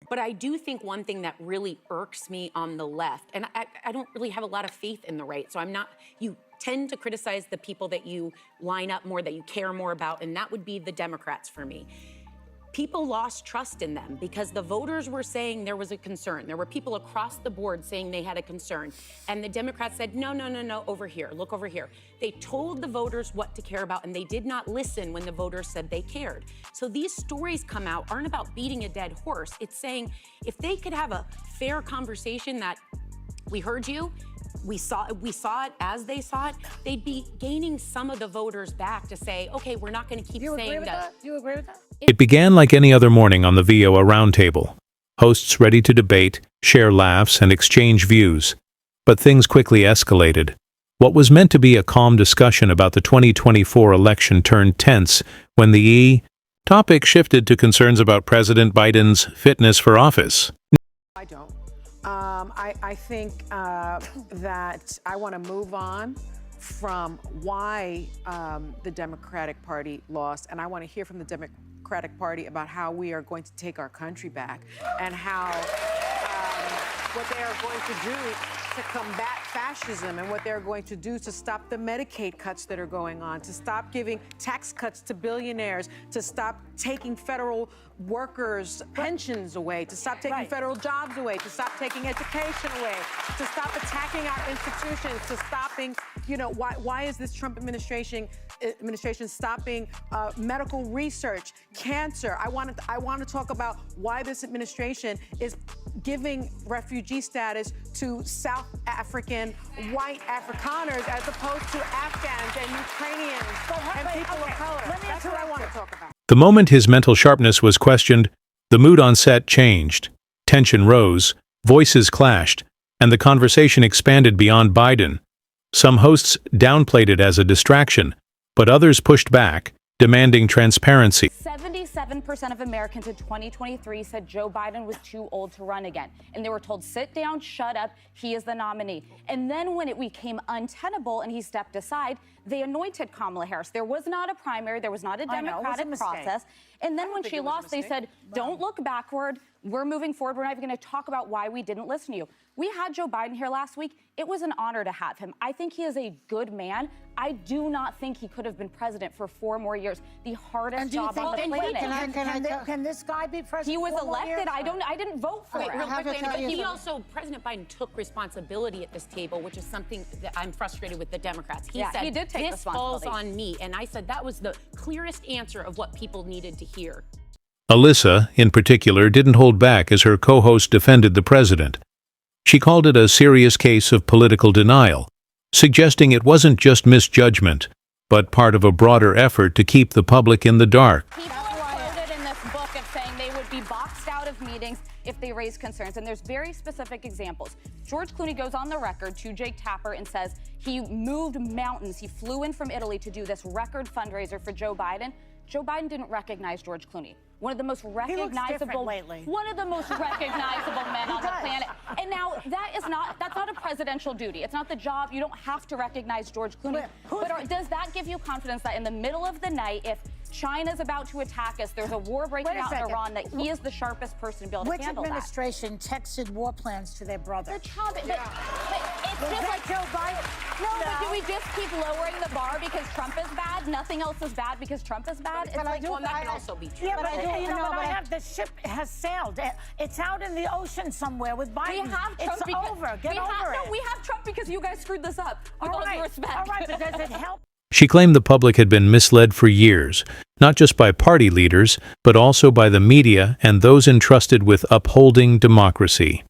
But I do think one thing that really irks me on the left, and I don't really have a lot of faith in the right, so you tend to criticize the people that you line up more, that you care more about, and that would be the Democrats for me. People lost trust in them because the voters were saying there was a concern. There were people across the board saying they had a concern. And the Democrats said, no, no, no, no, over here, look over here. They told the voters what to care about, and they did not listen when the voters said they cared. So these stories come out aren't about beating a dead horse. It's saying if they could have a fair conversation that we heard you, we saw it as they saw it, they'd be gaining some of the voters back to say, okay, we're not going to keep saying that. Do you agree with that? It began like any other morning on the VOA roundtable. Hosts ready to debate, share laughs, and exchange views. But things quickly escalated. What was meant to be a calm discussion about the 2024 election turned tense when the topic shifted to concerns about President Biden's fitness for office. I don't. I think that I want to move on from why the Democratic Party lost, and I want to hear from the Democratic Party about how we are going to take our country back and how what they are going to do to combat fascism and what they're going to do to stop the Medicaid cuts that are going on, to stop giving tax cuts to billionaires, to stop taking federal workers' pensions away, to stop taking federal jobs away, to stop taking education away, to stop attacking our institutions, to stopping, why is this Trump administration stopping medical research, cancer? I want to talk about why this administration is giving refugee status to South African white Afrikaners as opposed to Afghans and Ukrainians and people of color. That's what I want to talk about. The moment his mental sharpness was questioned, the mood on set changed. Tension rose, voices clashed, and the conversation expanded beyond Biden. Some hosts downplayed it as a distraction, but others pushed back, demanding transparency. 77% of Americans in 2023 said Joe Biden was too old to run again. And they were told, sit down, shut up, he is the nominee. And then when it became untenable and he stepped aside, they anointed Kamala Harris. There was not a primary, there was not a democratic process. And then when she lost, they said, don't look backward, we're moving forward, we're not even going to talk about why we didn't listen to you. We had Joe Biden here last week. It was an honor to have him. I think he is a good man. I do not think he could have been president for 4 more years. The hardest job on the planet. Can this guy be president? He was elected. I didn't vote for it. Real quickly, but President Biden took responsibility at this table, which is something that I'm frustrated with the Democrats. He said, he did take this falls on me. And I said that was the clearest answer of what people needed to hear. Alyssa, in particular, didn't hold back as her co-host defended the president. She called it a serious case of political denial, suggesting it wasn't just misjudgment, but part of a broader effort to keep the public in the dark. People are quoted in this book of saying they would be boxed out of meetings if they raise concerns, and there's very specific examples. George Clooney goes on the record to Jake Tapper and says he moved mountains. He flew in from Italy to do this record fundraiser for Joe Biden. Joe Biden didn't recognize George Clooney. One of the most recognizable, men on the planet. And now that's not a presidential duty. It's not the job. You don't have to recognize George Clooney. But does that give you confidence that in the middle of the night, if China's about to attack us, there's a war breaking out in Iran, that he is the sharpest person to be able to handle that? Which administration texted war plans to their brother? The Trump, but it's just like Joe Biden. No, but do we just keep lowering the bar because Trump is bad? Nothing else is bad because Trump is bad? But that can also be true. Yeah, but the ship has sailed. It's out in the ocean somewhere with Biden. We have Trump it's over. Get over it. No, we have Trump because you guys screwed this up. With all due respect. All right, but does it help? She claimed the public had been misled for years, not just by party leaders, but also by the media and those entrusted with upholding democracy.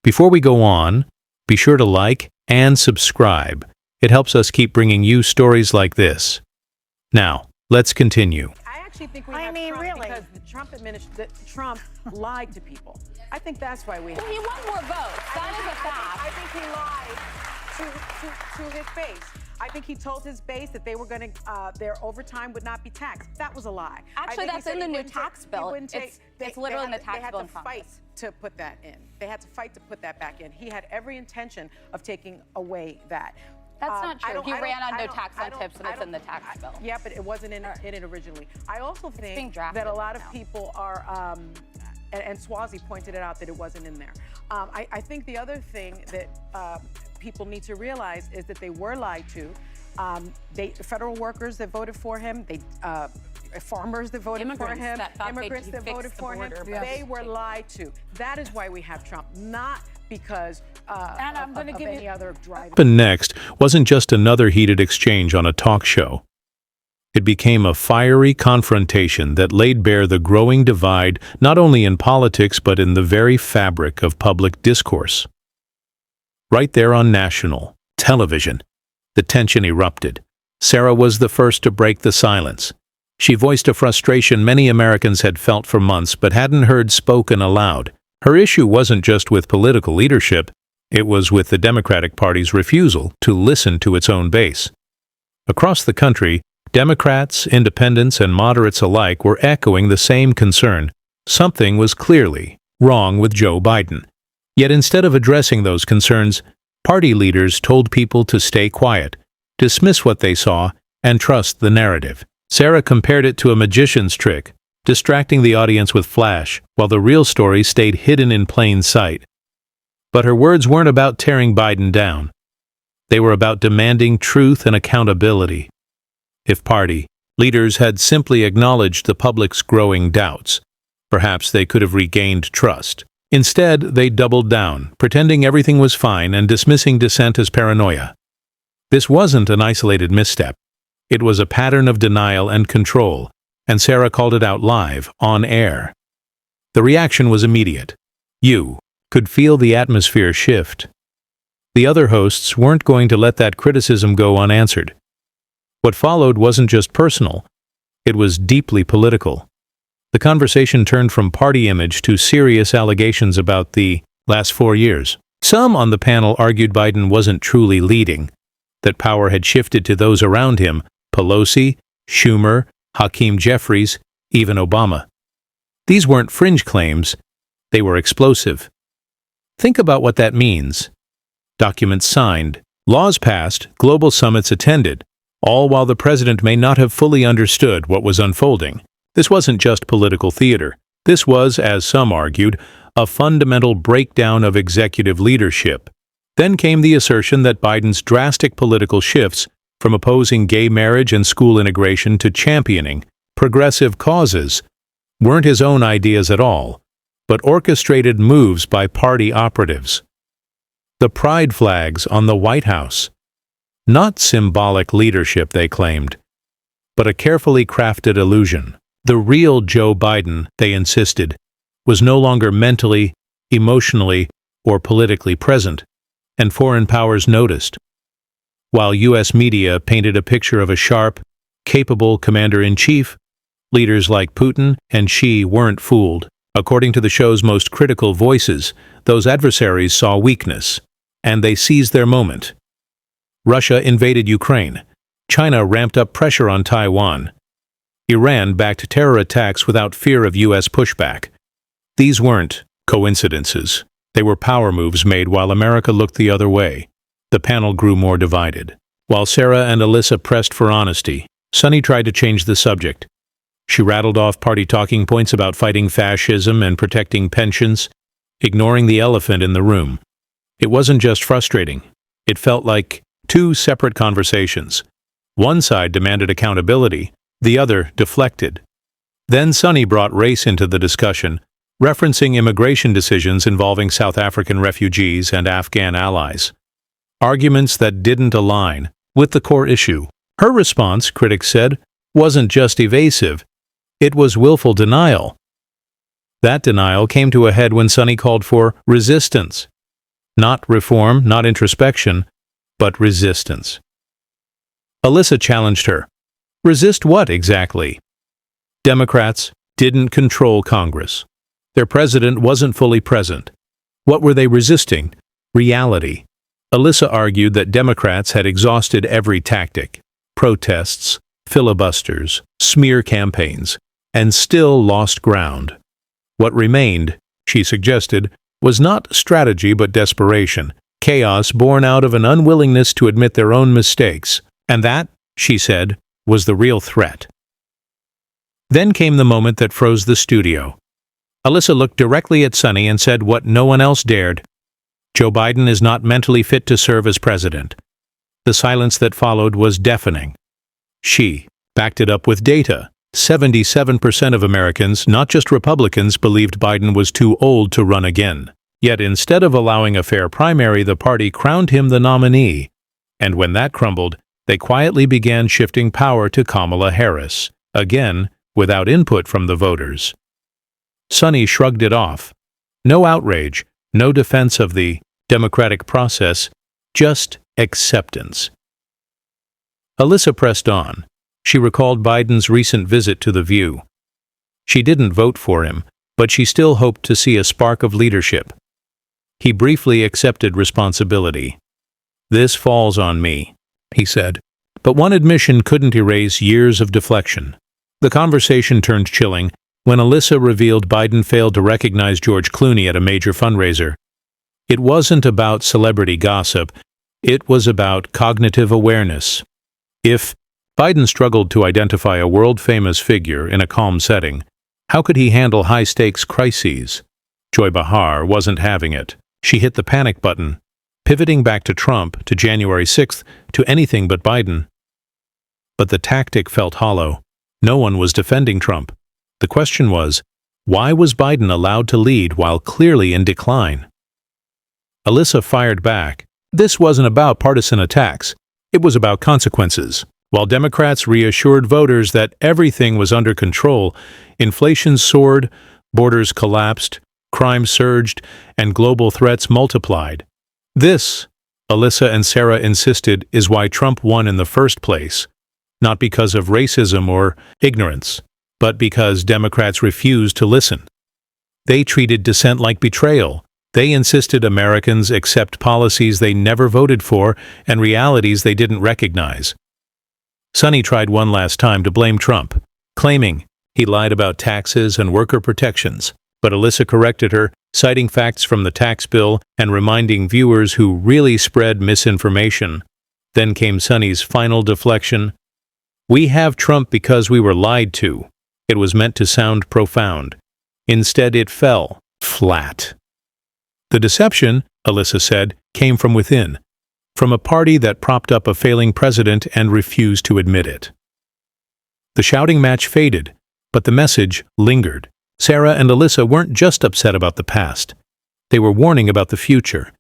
Before we go on, be sure to like and subscribe. It helps us keep bringing you stories like this. Now, let's continue. I actually think we have Trump because the Trump administration, Trump lied to people. I think that's why we have. Well, he won more votes. That is a fact. I think he lied to his base. I think he told his base that they were going to, their overtime would not be taxed. That was a lie. Actually, that's in the new tax bill. It's literally in the tax bill. They had to fight to put that in. They had to fight to put that back in. He had every intention of taking away that. That's not true. He ran on no tax on tips, and it's in the tax bill. Yeah, but it wasn't in it originally. I also think that a lot of people are and Swazi pointed it out that it wasn't in there. I think the other thing that people need to realize is that they were lied to. Federal workers that voted for him, farmers that voted for him, immigrants that voted for him, they were lied to. That is why we have Trump, not because and I'm going to give any you other driver. What happened next wasn't just another heated exchange on a talk show. It became a fiery confrontation that laid bare the growing divide not only in politics but in the very fabric of public discourse. Right there on national television, the tension erupted. Sarah was the first to break the silence. She voiced a frustration many Americans had felt for months but hadn't heard spoken aloud. Her issue wasn't just with political leadership, it was with the Democratic Party's refusal to listen to its own base. Across the country, Democrats, independents, and moderates alike were echoing the same concern. Something was clearly wrong with Joe Biden. Yet instead of addressing those concerns, party leaders told people to stay quiet, dismiss what they saw, and trust the narrative. Sarah compared it to a magician's trick, distracting the audience with flash, while the real story stayed hidden in plain sight. But her words weren't about tearing Biden down. They were about demanding truth and accountability. If party leaders had simply acknowledged the public's growing doubts, perhaps they could have regained trust. Instead, they doubled down, pretending everything was fine and dismissing dissent as paranoia. This wasn't an isolated misstep. It was a pattern of denial and control, and Sarah called it out live, on air. The reaction was immediate. You could feel the atmosphere shift. The other hosts weren't going to let that criticism go unanswered. What followed wasn't just personal, it was deeply political. The conversation turned from party image to serious allegations about the last 4 years. Some on the panel argued Biden wasn't truly leading, that power had shifted to those around him, Pelosi, Schumer, Hakeem Jeffries, even Obama. These weren't fringe claims, they were explosive. Think about what that means. Documents signed, laws passed, global summits attended, all while the president may not have fully understood what was unfolding. This wasn't just political theater. This was, as some argued, a fundamental breakdown of executive leadership. Then came the assertion that Biden's drastic political shifts, from opposing gay marriage and school integration to championing progressive causes, weren't his own ideas at all, but orchestrated moves by party operatives. The pride flags on the White House. Not symbolic leadership, they claimed, but a carefully crafted illusion. The real Joe Biden, they insisted, was no longer mentally, emotionally, or politically present, and foreign powers noticed. While U.S. media painted a picture of a sharp, capable commander-in-chief, leaders like Putin and Xi weren't fooled. According to the show's most critical voices, those adversaries saw weakness, and they seized their moment. Russia invaded Ukraine. China ramped up pressure on Taiwan. Iran backed terror attacks without fear of U.S. pushback. These weren't coincidences. They were power moves made while America looked the other way. The panel grew more divided. While Sarah and Alyssa pressed for honesty, Sunny tried to change the subject. She rattled off party talking points about fighting fascism and protecting pensions, ignoring the elephant in the room. It wasn't just frustrating. It felt like two separate conversations. One side demanded accountability, the other deflected. Then Sunny brought race into the discussion, referencing immigration decisions involving South African refugees and Afghan allies. Arguments that didn't align with the core issue. Her response, critics said, wasn't just evasive, it was willful denial. That denial came to a head when Sunny called for resistance. Not reform, not introspection, but resistance. Alyssa challenged her. Resist what exactly? Democrats didn't control Congress. Their president wasn't fully present. What were they resisting? Reality. Alyssa argued that Democrats had exhausted every tactic: protests, filibusters, smear campaigns, and still lost ground. What remained, she suggested, was not strategy but desperation, chaos born out of an unwillingness to admit their own mistakes, and that, she said, was the real threat. Then came the moment that froze the studio. Alyssa looked directly at Sonny and said what no one else dared. Joe Biden is not mentally fit to serve as president. The silence that followed was deafening. She backed it up with data. 77% of Americans, not just Republicans, believed Biden was too old to run again. Yet instead of allowing a fair primary, the party crowned him the nominee. And when that crumbled, they quietly began shifting power to Kamala Harris, again without input from the voters. Sonny shrugged it off. No outrage, no defense of the democratic process, just acceptance. Alyssa pressed on. She recalled Biden's recent visit to The View. She didn't vote for him, but she still hoped to see a spark of leadership. He briefly accepted responsibility. "This falls on me," he said. But one admission couldn't erase years of deflection. The conversation turned chilling when Alyssa revealed Biden failed to recognize George Clooney at a major fundraiser. It wasn't about celebrity gossip. It was about cognitive awareness. If Biden struggled to identify a world-famous figure in a calm setting, how could he handle high-stakes crises? Joy Behar wasn't having it. She hit the panic button, pivoting back to Trump, to January 6th, to anything but Biden. But the tactic felt hollow. No one was defending Trump. The question was, why was Biden allowed to lead while clearly in decline? Alyssa fired back. This wasn't about partisan attacks. It was about consequences. While Democrats reassured voters that everything was under control, inflation soared, borders collapsed, crime surged, and global threats multiplied. This, Alyssa and Sarah insisted, is why Trump won in the first place. Not because of racism or ignorance, but because Democrats refused to listen. They treated dissent like betrayal. They insisted Americans accept policies they never voted for and realities they didn't recognize. Sonny tried one last time to blame Trump, claiming he lied about taxes and worker protections, but Alyssa corrected her, citing facts from the tax bill and reminding viewers who really spread misinformation. Then came Sonny's final deflection. "We have Trump because we were lied to." It was meant to sound profound. Instead, it fell flat. The deception, Alyssa said, came from within, from a party that propped up a failing president and refused to admit it. The shouting match faded, but the message lingered. Sarah and Alyssa weren't just upset about the past. They were warning about the future,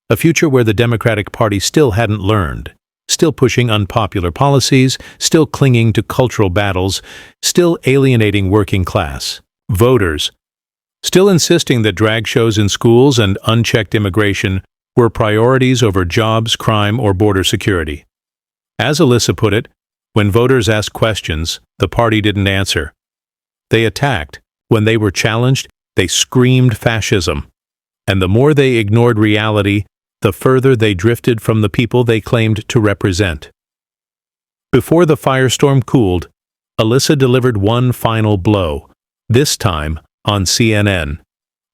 a future where the Democratic Party still hadn't learned, still pushing unpopular policies, still clinging to cultural battles, still alienating working class voters, still insisting that drag shows in schools and unchecked immigration were priorities over jobs, crime, or border security. As Alyssa put it, when voters asked questions, the party didn't answer. They attacked. When they were challenged, they screamed fascism. And the more they ignored reality, the further they drifted from the people they claimed to represent. Before the firestorm cooled, Alyssa delivered one final blow, this time on CNN.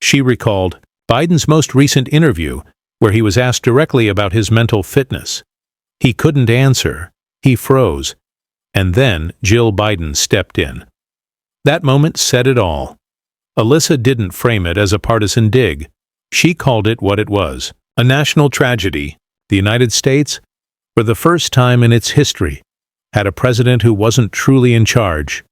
She recalled Biden's most recent interview, where he was asked directly about his mental fitness. He couldn't answer. He froze. And then Jill Biden stepped in. That moment said it all. Alyssa didn't frame it as a partisan dig. She called it what it was, a national tragedy. The United States, for the first time in its history, had a president who wasn't truly in charge.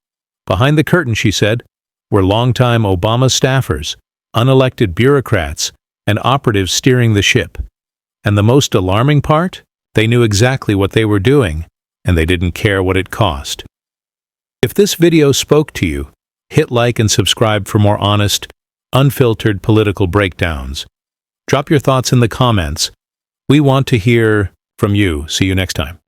Behind the curtain, she said, were longtime Obama staffers, unelected bureaucrats, and operatives steering the ship. And the most alarming part? They knew exactly what they were doing, and they didn't care what it cost. If this video spoke to you, hit like and subscribe for more honest, unfiltered political breakdowns. Drop your thoughts in the comments. We want to hear from you. See you next time.